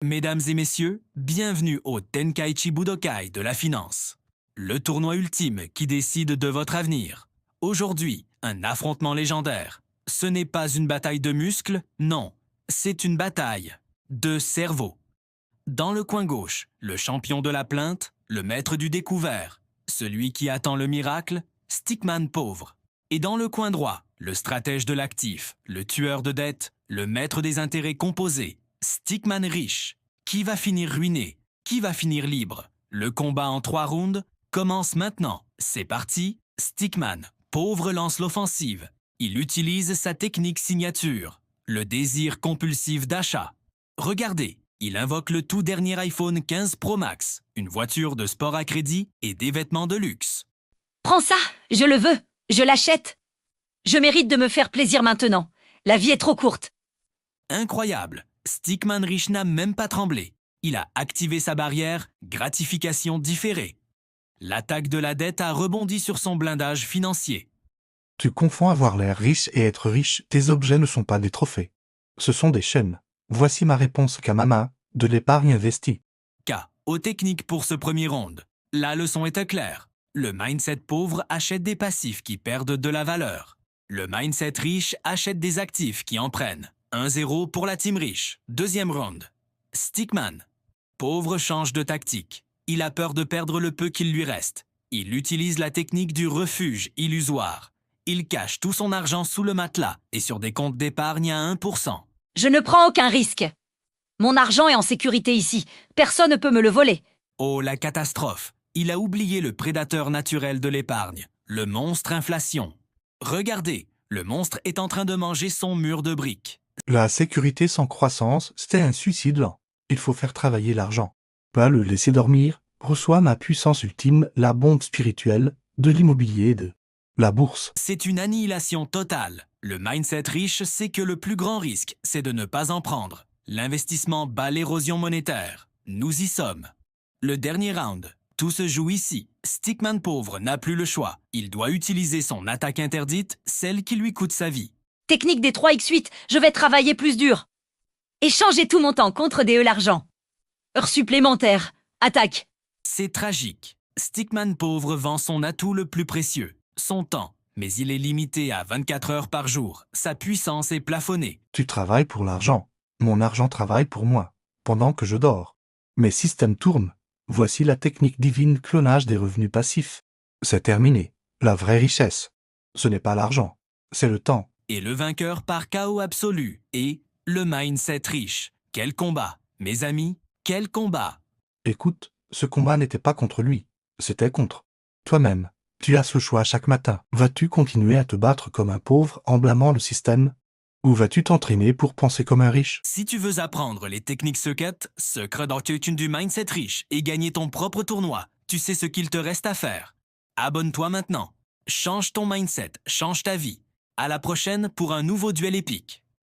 Mesdames et messieurs, bienvenue au Tenkaichi Budokai de la finance. Le tournoi ultime qui décide de votre avenir. Aujourd'hui, un affrontement légendaire. Ce n'est pas une bataille de muscles, non. C'est une bataille de cerveau. Dans le coin gauche, le champion de la plainte, le maître du découvert, celui qui attend le miracle, Stickman pauvre. Et dans le coin droit, le stratège de l'actif, le tueur de dettes, le maître des intérêts composés, Stickman riche. Qui va finir ruiné? Qui va finir libre? Le combat en 3 rounds commence maintenant. C'est parti. Stickman, pauvre, lance l'offensive. Il utilise sa technique signature, le désir compulsif d'achat. Regardez, il invoque le tout dernier iPhone 15 Pro Max, une voiture de sport à crédit et des vêtements de luxe. Prends ça, je le veux, je l'achète. Je mérite de me faire plaisir maintenant. La vie est trop courte. Incroyable, Stickman riche n'a même pas tremblé. Il a activé sa barrière, gratification différée. L'attaque de la dette a rebondi sur son blindage financier. Tu confonds avoir l'air riche et être riche, tes objets ne sont pas des trophées. Ce sont des chaînes. Voici ma réponse Kamama, de l'épargne investie. K.O. technique pour ce premier round. La leçon est claire. Le mindset pauvre achète des passifs qui perdent de la valeur. Le mindset riche achète des actifs qui en prennent. 1-0 pour la team riche. Deuxième round. Stickman. Pauvre change de tactique. Il a peur de perdre le peu qu'il lui reste. Il utilise la technique du refuge illusoire. Il cache tout son argent sous le matelas et sur des comptes d'épargne à 1%. Je ne prends aucun risque. Mon argent est en sécurité ici. Personne ne peut me le voler. Oh, la catastrophe! Il a oublié le prédateur naturel de l'épargne, le monstre inflation. Regardez, le monstre est en train de manger son mur de briques. La sécurité sans croissance, c'est un suicide lent. Il faut faire travailler l'argent. Pas le laisser dormir. Reçois ma puissance ultime, la bombe spirituelle, de l'immobilier et de la bourse. C'est une annihilation totale. Le mindset riche sait que le plus grand risque, c'est de ne pas en prendre. L'investissement bat l'érosion monétaire. Nous y sommes. Le dernier round. Tout se joue ici. Stickman pauvre n'a plus le choix. Il doit utiliser son attaque interdite, celle qui lui coûte sa vie. Technique des 3x8, je vais travailler plus dur. Échanger tout mon temps contre des l'argent. Heures supplémentaires. Attaque. C'est tragique. Stickman pauvre vend son atout le plus précieux, son temps. Mais il est limité à 24 heures par jour. Sa puissance est plafonnée. Tu travailles pour l'argent. Mon argent travaille pour moi, pendant que je dors. Mes systèmes tournent. Voici la technique divine clonage des revenus passifs. C'est terminé. La vraie richesse. Ce n'est pas l'argent. C'est le temps. Et le vainqueur par chaos absolu. Et le mindset riche. Quel combat, mes amis, quel combat! Écoute, ce combat n'était pas contre lui. C'était contre toi-même. Tu as ce choix chaque matin. Vas-tu continuer à te battre comme un pauvre en blâmant le système? Ou vas-tu t'entraîner pour penser comme un riche? Si tu veux apprendre les techniques secrètes du mindset riche et gagner ton propre tournoi, tu sais ce qu'il te reste à faire. Abonne-toi maintenant. Change ton mindset, change ta vie. À la prochaine pour un nouveau duel épique.